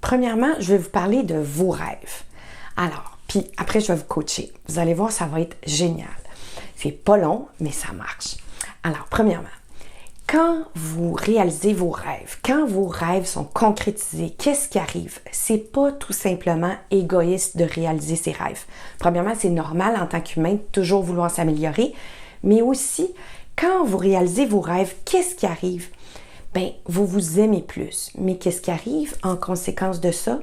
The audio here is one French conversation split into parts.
Premièrement, je vais vous parler de vos rêves. Alors, puis après, je vais vous coacher. Vous allez voir, ça va être génial. C'est pas long, mais ça marche. Alors, premièrement, quand vous réalisez vos rêves, quand vos rêves sont concrétisés, qu'est-ce qui arrive? C'est pas tout simplement égoïste de réaliser ses rêves. Premièrement, c'est normal en tant qu'humain de toujours vouloir s'améliorer, mais aussi, quand vous réalisez vos rêves, qu'est-ce qui arrive? Bien, vous vous aimez plus. Mais qu'est-ce qui arrive en conséquence de ça?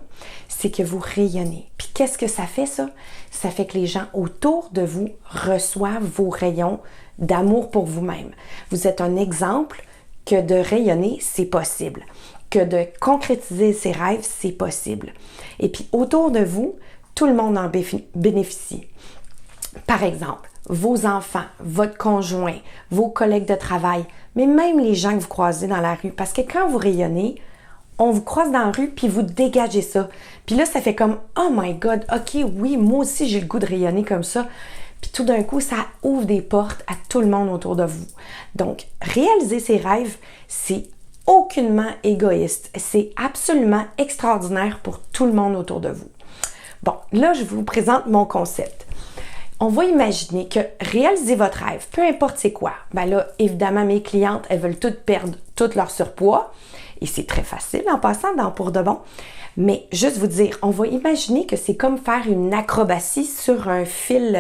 C'est que vous rayonnez. Puis qu'est-ce que ça fait, ça? Ça fait que les gens autour de vous reçoivent vos rayons d'amour pour vous-même. Vous êtes un exemple que de rayonner, c'est possible. Que de concrétiser ses rêves, c'est possible. Et puis, autour de vous, tout le monde en bénéficie. Par exemple, vos enfants, votre conjoint, vos collègues de travail, mais même les gens que vous croisez dans la rue. Parce que quand vous rayonnez, on vous croise dans la rue, puis vous dégagez ça. Puis là, ça fait comme « Oh my God, OK, oui, moi aussi, j'ai le goût de rayonner comme ça. » Puis tout d'un coup, ça ouvre des portes à tout le monde autour de vous. Donc, réaliser ses rêves, c'est aucunement égoïste. C'est absolument extraordinaire pour tout le monde autour de vous. Bon, là, je vous présente mon concept. On va imaginer que réaliser votre rêve, peu importe c'est quoi, bien là, évidemment, mes clientes, elles veulent toutes perdre tout leur surpoids. Et c'est très facile en passant dans Pour de bon. Mais juste vous dire, on va imaginer que c'est comme faire une acrobatie sur un fil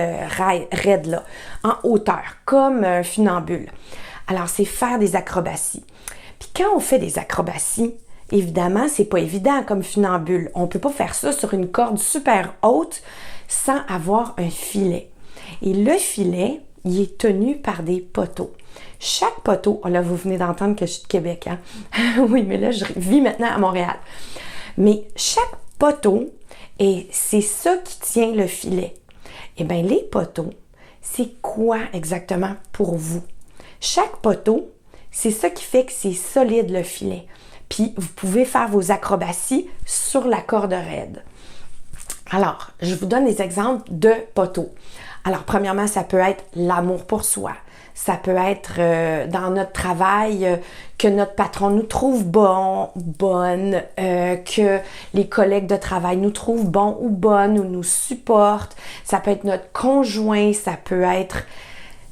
raide, là, en hauteur, comme un funambule. Alors, c'est faire des acrobaties. Puis quand on fait des acrobaties, évidemment, c'est pas évident comme funambule. On peut pas faire ça sur une corde super haute sans avoir un filet. Et le filet, il est tenu par des poteaux. Chaque poteau, là, vous venez d'entendre que je suis de Québec, hein? Oui, mais là, je vis maintenant à Montréal. Mais chaque poteau, et c'est ça qui tient le filet. Eh bien, les poteaux, c'est quoi exactement pour vous? Chaque poteau, c'est ça qui fait que c'est solide le filet. Puis, vous pouvez faire vos acrobaties sur la corde raide. Alors, je vous donne des exemples de poteaux. Alors, premièrement, ça peut être l'amour pour soi. Ça peut être dans notre travail que notre patron nous trouve bonne, que les collègues de travail nous trouvent bons ou bonnes ou nous supportent. Ça peut être notre conjoint, ça peut être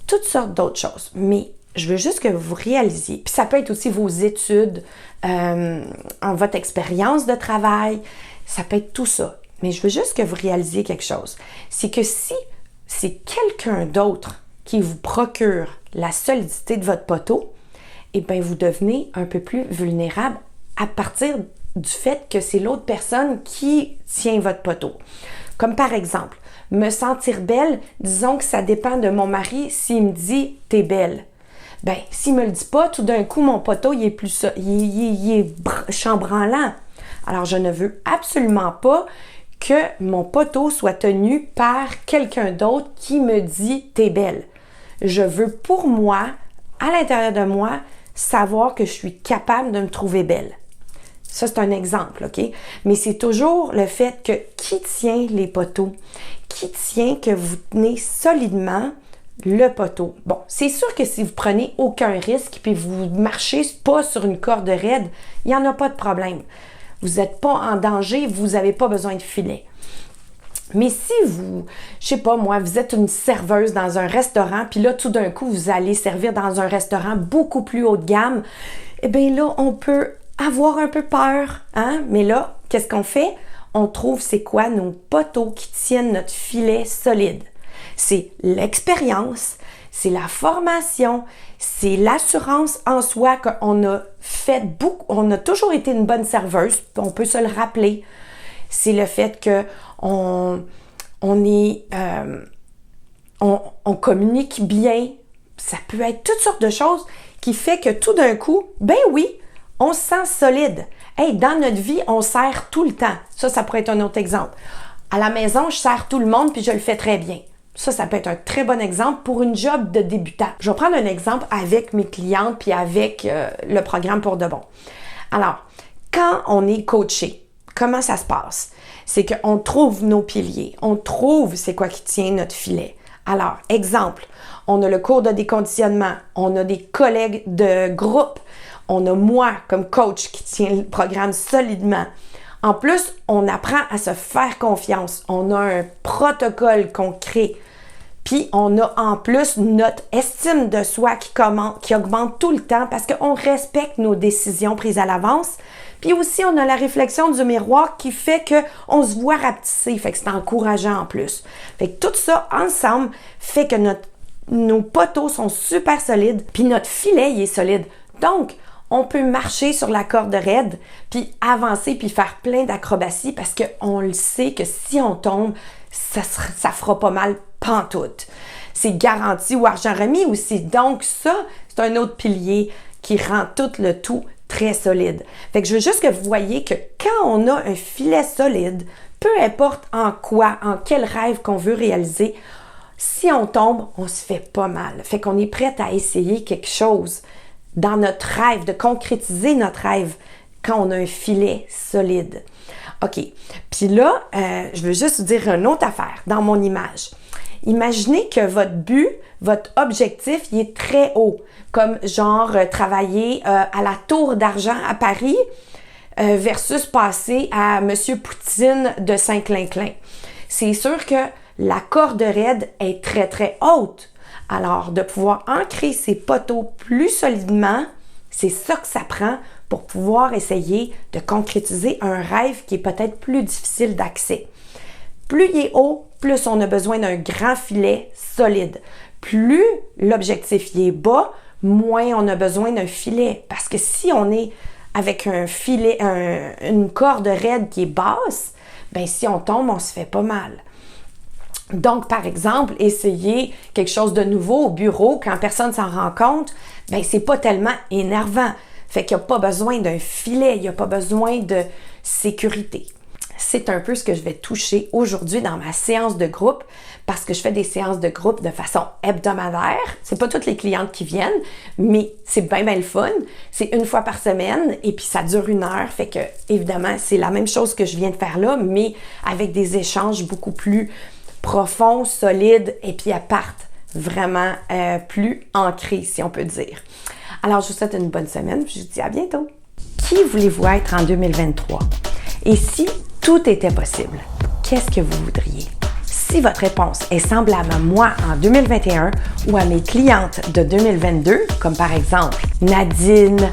toutes sortes d'autres choses. Mais je veux juste que vous réalisiez. Puis ça peut être aussi vos études, votre expérience de travail. Ça peut être tout ça. Mais je veux juste que vous réalisiez quelque chose. C'est que si c'est quelqu'un d'autre qui vous procure la solidité de votre poteau, eh bien, vous devenez un peu plus vulnérable à partir du fait que c'est l'autre personne qui tient votre poteau. Comme par exemple, me sentir belle, disons que ça dépend de mon mari s'il me dit « t'es belle ». Bien, s'il me le dit pas, tout d'un coup, mon poteau, il est chambranlant. Alors, je ne veux absolument pas que mon poteau soit tenu par quelqu'un d'autre qui me dit « t'es belle ». Je veux pour moi, à l'intérieur de moi, savoir que je suis capable de me trouver belle. Ça, c'est un exemple, OK? Mais c'est toujours le fait que qui tient les poteaux? Qui tient que vous tenez solidement le poteau? Bon, c'est sûr que si vous prenez aucun risque puis vous marchez pas sur une corde raide, il n'y en a pas de problème. Vous n'êtes pas en danger, vous n'avez pas besoin de filet. Mais si vous, je sais pas moi, vous êtes une serveuse dans un restaurant, puis là, tout d'un coup, vous allez servir dans un restaurant beaucoup plus haut de gamme, eh bien là, on peut avoir un peu peur, hein? Mais là, qu'est-ce qu'on fait? On trouve c'est quoi nos poteaux qui tiennent notre filet solide. C'est l'expérience, c'est la formation, c'est l'assurance en soi qu'on a fait beaucoup, on a toujours été une bonne serveuse, on peut se le rappeler. C'est le fait que on communique bien. Ça peut être toutes sortes de choses qui fait que tout d'un coup, ben oui, on se sent solide. Hey, dans notre vie, on sert tout le temps. Ça pourrait être un autre exemple. À la maison, je sers tout le monde puis je le fais très bien. Ça peut être un très bon exemple pour une job de débutant. Je vais prendre un exemple avec mes clientes puis avec le programme Pour de bon. Alors, quand on est coaché, comment ça se passe? C'est qu'on trouve nos piliers, on trouve c'est quoi qui tient notre filet. Alors, exemple, on a le cours de déconditionnement, on a des collègues de groupe, on a moi comme coach qui tient le programme solidement. En plus, on apprend à se faire confiance. On a un protocole qu'on crée. Puis, on a en plus notre estime de soi qui augmente tout le temps parce qu'on respecte nos décisions prises à l'avance. Puis aussi, on a la réflexion du miroir qui fait qu'on se voit rapetisser. Fait que c'est encourageant en plus. Fait que tout ça, ensemble, fait que nos poteaux sont super solides. Puis notre filet, il est solide. Donc, on peut marcher sur la corde raide, puis avancer, puis faire plein d'acrobaties parce qu'on le sait que si on tombe, ça fera pas mal pantoute. C'est garanti ou argent remis aussi. Donc ça, c'est un autre pilier qui rend tout le tout très solide. Fait que je veux juste que vous voyez que quand on a un filet solide, peu importe en quoi, en quel rêve qu'on veut réaliser, si on tombe, on se fait pas mal. Fait qu'on est prêt à essayer quelque chose dans notre rêve, de concrétiser notre rêve quand on a un filet solide. OK. Puis là, je veux juste vous dire une autre affaire dans mon image. Imaginez que votre but, votre objectif, il est très haut, comme genre travailler à la Tour d'Argent à Paris versus passer à Monsieur Poutine de Saint-Clinclin. C'est sûr que la corde raide est très, très haute. Alors, de pouvoir ancrer ses poteaux plus solidement, c'est ça que ça prend pour pouvoir essayer de concrétiser un rêve qui est peut-être plus difficile d'accès. Plus il est haut, plus on a besoin d'un grand filet solide. Plus l'objectif y est bas, moins on a besoin d'un filet. Parce que si on est avec un filet, une corde raide qui est basse, ben si on tombe, on se fait pas mal. Donc, par exemple, essayer quelque chose de nouveau au bureau quand personne s'en rend compte, ben c'est pas tellement énervant. Fait qu'il n'y a pas besoin d'un filet, il n'y a pas besoin de sécurité. C'est un peu ce que je vais toucher aujourd'hui dans ma séance de groupe parce que je fais des séances de groupe de façon hebdomadaire. C'est pas toutes les clientes qui viennent, mais c'est bien le fun. C'est une fois par semaine et puis ça dure 1 heure. Fait que, évidemment, c'est la même chose que je viens de faire là, mais avec des échanges beaucoup plus profonds, solides et puis elles partent vraiment plus ancrées, si on peut dire. Alors, je vous souhaite une bonne semaine puis je vous dis à bientôt. Qui voulez-vous être en 2023? Et si tout était possible, qu'est-ce que vous voudriez? Si votre réponse est semblable à moi en 2021 ou à mes clientes de 2022, comme par exemple Nadine,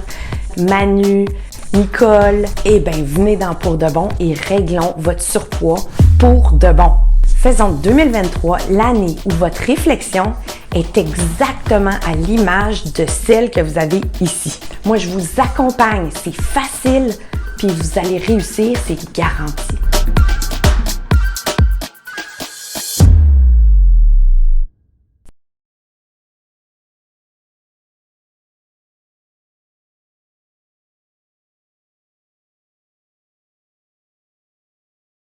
Manu, Nicole, eh bien, venez dans Pour de bon et réglons votre surpoids pour de bon. Faisons de 2023 l'année où votre réflexion est exactement à l'image de celle que vous avez ici. Moi, je vous accompagne, c'est facile, puis vous allez réussir, c'est garanti.